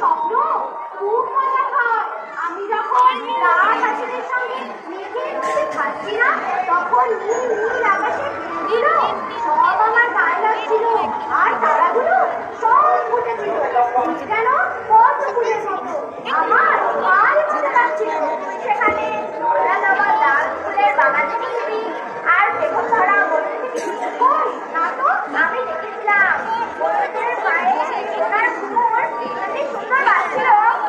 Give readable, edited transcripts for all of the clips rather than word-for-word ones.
স্বপ্ন খুব মজা হয়। আমি যখন রাত হাসিদের সঙ্গে মেঘের মধ্যে থাকছি না, তখন নীল নীল আকাশে দিল সব আমার গায়ে লাগছিল, আর তারাগুলো সব ফুটেছিল যেন কত ফুলের মতো। আমার গায়ে ফুটে যাচ্ছিল। সেখানে গোলা দেওয়া লাল ফুলের বাগান দেখেছি, আর বেগুন ধরা বসে থেকে না তো আমি দেখেছিলাম বড়দের পায়ে সোনার ঘুমোর সুন্দর বাজছিল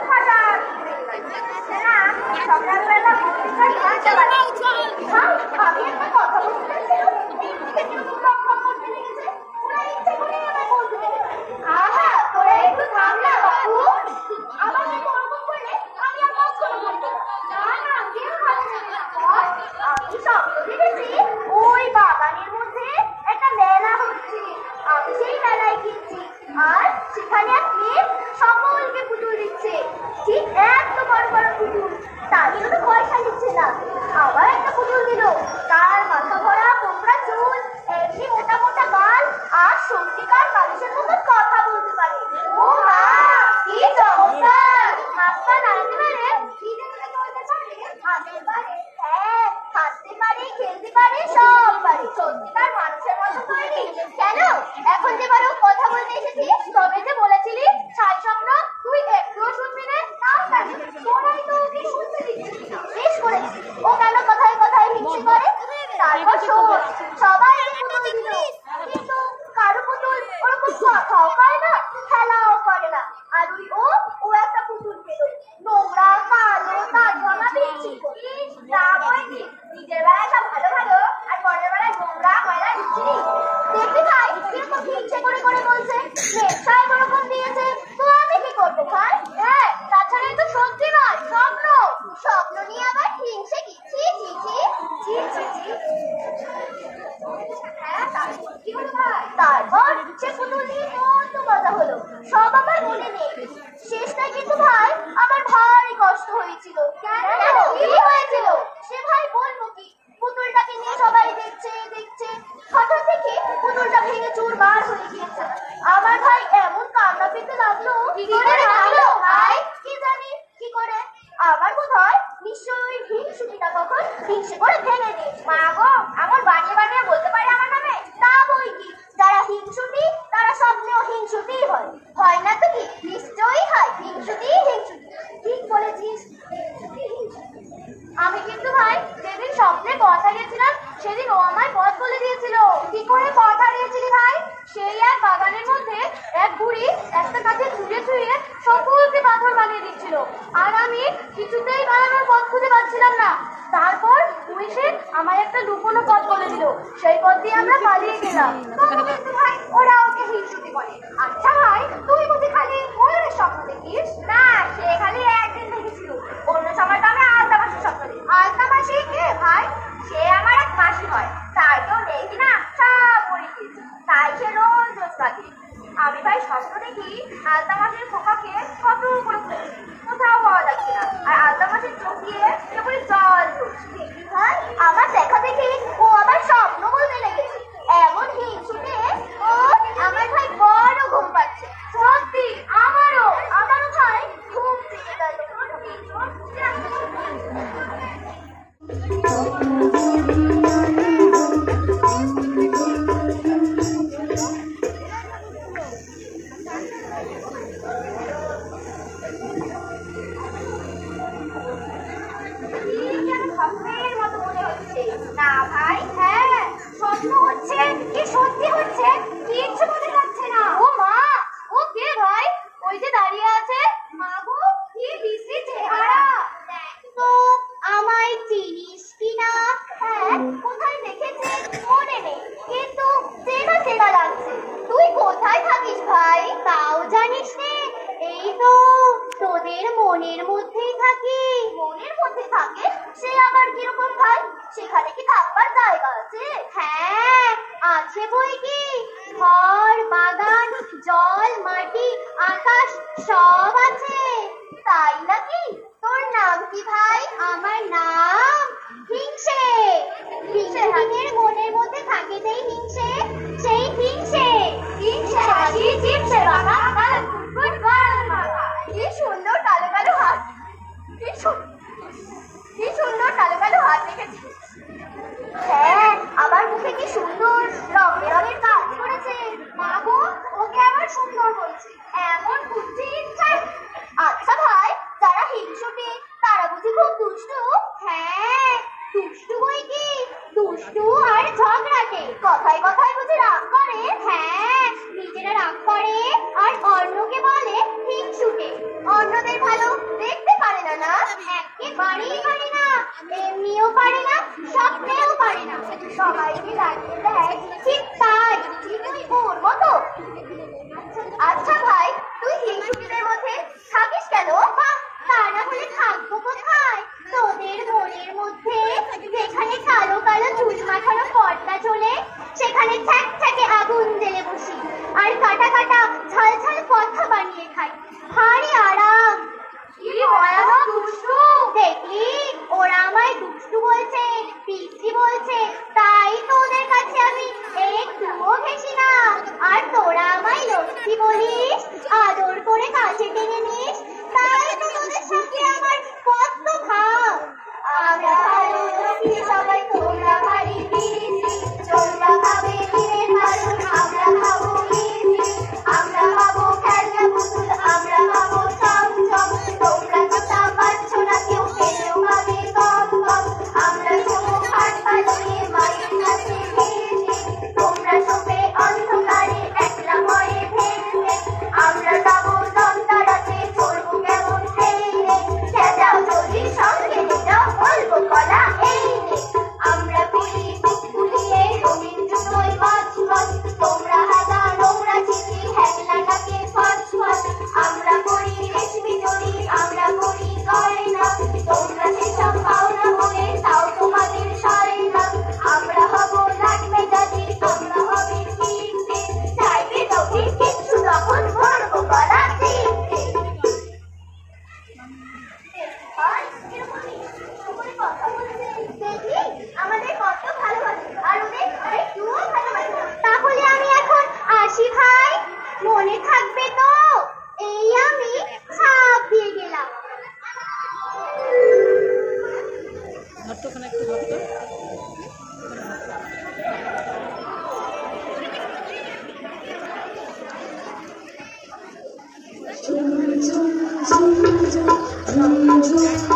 হঠাৎ না সকালবেলা আমি একটা কথা বলতে চাইছিলাম, করতে লেগেছে ওরা ইচ্ছে করে আমার বলতে লেগেছে। আহা তোরা একটু থাম না বাবু, আমাকে ওরকম করলে আমি আর কখনো বলবো না। না কেউ ভাবছে না। আমি স্বপ্ন দেখেছি ওই বাগানের মধ্যে একটা মেলা হচ্ছে, আমি সেই মেলায় গিয়েছি, আর সেখানে এক মেয়ে সকলকে পুতুল দিচ্ছে, ঠিক এত বড় বড় পুতুল, তার জন্য পয়সা নিচ্ছে না। আবার একটা পুতুল দিল, তার মাথা ভরা কোমড়া চুল, এমনি মোটা মোটা গাল, আর সত্যিকার মানুষের মতো কথা বলতে পারে। ও মা কি চমৎকার! হাত পা নাড়তে পারে, ধীরে ধীরে চলতে পারে, হাঁটতে পারে, হ্যাঁ হাঁটতে পারে, খেলতে পারে, সব পারে। সত্যিকার মানুষের মতো তৈরি। কেন এখন যে বারো কথা বলতে এসেছিস, তবে যে বলেছিলি ছাই স্বপ্ন তুই একটুও শুনবি না, তাও কেন? তোরাই তো ওকে শুনতে দিচ্ছিস না। বেশ করেছিস, ও কেন কথায় কথায় হিংসে করে? তারপর শোন, সবাই পুতুল দিল, কিন্তু কারো পুতুল ওরকম কথাও পায় না, খেলাও করে না। আর ও একটা পুতুল পেল, নোংরা কালো তাজ ভাঙা বিচ্ছি। রাগ হয়নি? নিজের বেলায় সব ভালো ভালো, আর পরের বেলায় নোংরা ময়লা বিচ্ছি। দেখবি ভাই কিরকম হিংসে করে করে বলছে, সাহেব ওরকম দিয়েছে তো আমি কি করবো ভাই? হ্যাঁ তাছাড়া তো সত্যি নয়, স্বপ্ন। স্বপ্ন নিয়ে আবার হিংসে কি? ছি ছি ছি ছি ছি ছি। হ্যাঁ কি হলো ভাই? তারপর সে পুতুল নিয়ে কত মজা হলো, সব আমার মনে নেই। শেষটায় কিন্তু ভাই আমার ভারী কষ্ট হয়েছিল। কেন কি হয়েছিল সে ভাই বলবো কি? পুতুলটাকে নিয়ে সবাই দেখছে দেখছে, হঠাৎ থেকে পুতুলটা ভেঙে চুরমার হয়ে গিয়েছে। আমার ভাই এমন কান্না পেতে লাগলো। কি করে লাগলো ভাই? কি জানি কি করে। আমার বোধ হয় নিশ্চয়ই হিংসুটিটা কখন হিংসে করে ভেঙে দিয়েছে। মা গো, আমার বানিয়ে বানিয়ে বলতে পারে আমার নামে? তা বই কি, যারা হিংসুটি তারা স্বপ্নেও হিংসুটি হয়। হয় না তো কি? নিশ্চয়ই হয়, হিংসুটি হিংসুটি। ঠিক বলেছিস। আমি কিন্তু ভাই যেদিন স্বপ্নে পথ হারিয়েছিলাম, সেদিন ও আমায় পথ বলে দিয়েছিল। কি করে পথ হারিয়েছিলি ভাই? সেই এক বাগানের মধ্যে এক বুড়ি একটা কাছে ছুঁড়ে ছুঁড়ে সকলকে পাথর বানিয়ে দিচ্ছিল, আর আমি কিছুতেই বানানোর পথ খুঁজে পাচ্ছিলাম না। তারপর ও এসে আমায় একটা লুকোনো পথ বলে দিল, সেই পথ দিয়ে আমরা পালিয়ে গেলাম। ভাই ওরা ওকে হিংসুটি বলে। আচ্ছা ভাই তুই বুঝি খালি ময়ূরের স্বপ্ন দেখিস? না, সে খালি একদিন দেখেছিল, অন্য সময় তো আমি আলতা মাসির স্বপ্ন দেখি। আলতা মাসি কে ভাই? সে আমার এক মাসি হয়, তাই কেউ নেই কিনা সব মরে গিয়েছে, তাই সে রোজ রোজ থাকে। আমি ভাই স্বপ্ন দেখি আলতা মাসির খোকাকে কত করে খুঁজছি, কোথাও পাওয়া যাচ্ছে না, আর আলতা মাসির চোখ দিয়ে কেবল জল ঝরছে। দেখি ভাই আমার দেখা দেখি ও আমার স্বপ্ন বলতে লেগেছে। এমন হিংসুটে ও আমার ভাই বড় ঘুম পাচ্ছে। সত্যি আমারও ভাই ঘুম পেয়ে গেল। না ভাই, হ্যাঁ স্বপ্ন হচ্ছে কি সত্যি হচ্ছে কিচ্ছু বোঝা যাচ্ছে না। ও মা, ও কে ভাই? ওই যে দাঁড়িয়ে আছে। মা গো, কি বিশ্রী চেহারা। দেখ তো আমায় চিনিস কিনা? হ্যাঁ কোথায় দেখেছিস মনে নেই, কিন্তু চেনা চেনা লাগছে। তুই কোথায় থাকিস ভাই? তাও জানিস নে? এই তো তোদের মনের মধ্যেই থাকি। মনের মধ্যে থাকে? সে আবার কিরকম ভাই? সেখানে কি থাকবার জায়গা আছে? হ্যাঁ আছে বই কি, ঘর বাগান জল মাটি আকাশ সব আছে। তাই নাকি? তোর নাম কি ভাই? আমার নাম হিংসে। হিংসের মনের মধ্যে থাকে যেই হিংসে, সেই হিংসে। হিংসে হাসি চিপসে বাবা, গুড গুড মাথা। কি হ্যাঁ, আমার মুখে কি সুন্দর রং বেরঙের কাজ করেছে। মা গো, ওকে আবার সুন্দর বলছে, এমন বুদ্ধি ইচ্ছা। আচ্ছা ভাই, যারা হিংসুটে তারা বুঝি খুব দুষ্টু? হ্যাঁ, দুষ্টু বই কি, দুষ্টু আর ঝগড়াটে। কথায় কথায় বুঝি রাগ করে? হ্যাঁ, নিজেরা রাগ করে আর অন্যকে বলে হিংসুটে। অন্যদের ভালো দেখতে পারে না, না একেবারেই পারে না, এমনিও পারে না, স্বপ্নেও পারে না। সবাইকে লাগিয়ে দেয় ঠিক তাই, ঠিক ওর মতো। আচ্ছা ভাই, তুই হিংসুটিদের মধ্যে থাকিস কেন? বাহ, তা না হলে থাকবো কোথায়? তোদের মনের মধ্যে যেখানে কালো কালো চুল মাখানো পর্দা চলে, সেখানে ঠ্যাক ঠ্যাকে আগুন জ্বেলে বসি আর কাটা কাটা ঝাল ঝাল কথা বানিয়ে খাই। ভারী আরাম। কি ভয়ানক দুষ্টু! দেখলি, ওরা আমায় দুষ্টু বলছে, পিচ্ছি বলছে, তাই তো ওদের কাছে আমি একটুও ঘেঁষি না। আর তোরা আমায় লক্ষ্মী বলিস, আদর করে কাছে টেনে নিস, তাই তো তোদের সঙ্গে আমার কত ভাব। আমরা ভালো লক্ষ্মী সবাই, তোমরা ভারী পিচ্ছি। তোমরা খাবে দিনের বারণ, আমরা খাবো মিষ্টি। আমরা খাবো খেলনা পুতুল, আমরা খাবো চমচম। তোমরা তো তা পাচ্ছ না কেউ, খেলেও খাবে কম কম। আমরা শোবো খাট পালিয়ে মায়ের কাছে ঘেঁষে। তোমরা শোবে অন্ধকারে একলা ভয়ে ভেঙে। আমরা যাবো যন্ত্ররাতে, চলবো কেমন ট্রেনে। চেঁচাও যদি সঙ্গে যেটাও বলবো কলা এই নে। আমরা করি বুক ফুলিয়ে রঙিন জুতোয় মচ মচ। তোমরা হাগা নোংরা চিঠি, হ্যাংলাটাকে ফচ ফচ। আমরা করি রেশমি জড়ি, আমরা করি গয়না। তোমরা সেসব পাও না বলে তাও তোমাদের সয় না। আমরা হব লাট মেজাজি, আমরা হবে ঠিকঠে। চাইবে যখন কিচ্ছু তখন করবো গলা টিপে। আমাদের কত ভালোবাসে আর ওদের একটুও ভালোবাসে। তাহলে আমি এখন আসি ভাই, মনে থাকবে তো? এই আমি ছাপ দিয়ে গেলাম। Zoom, zoom, zoom, zoom, zoom, zoom.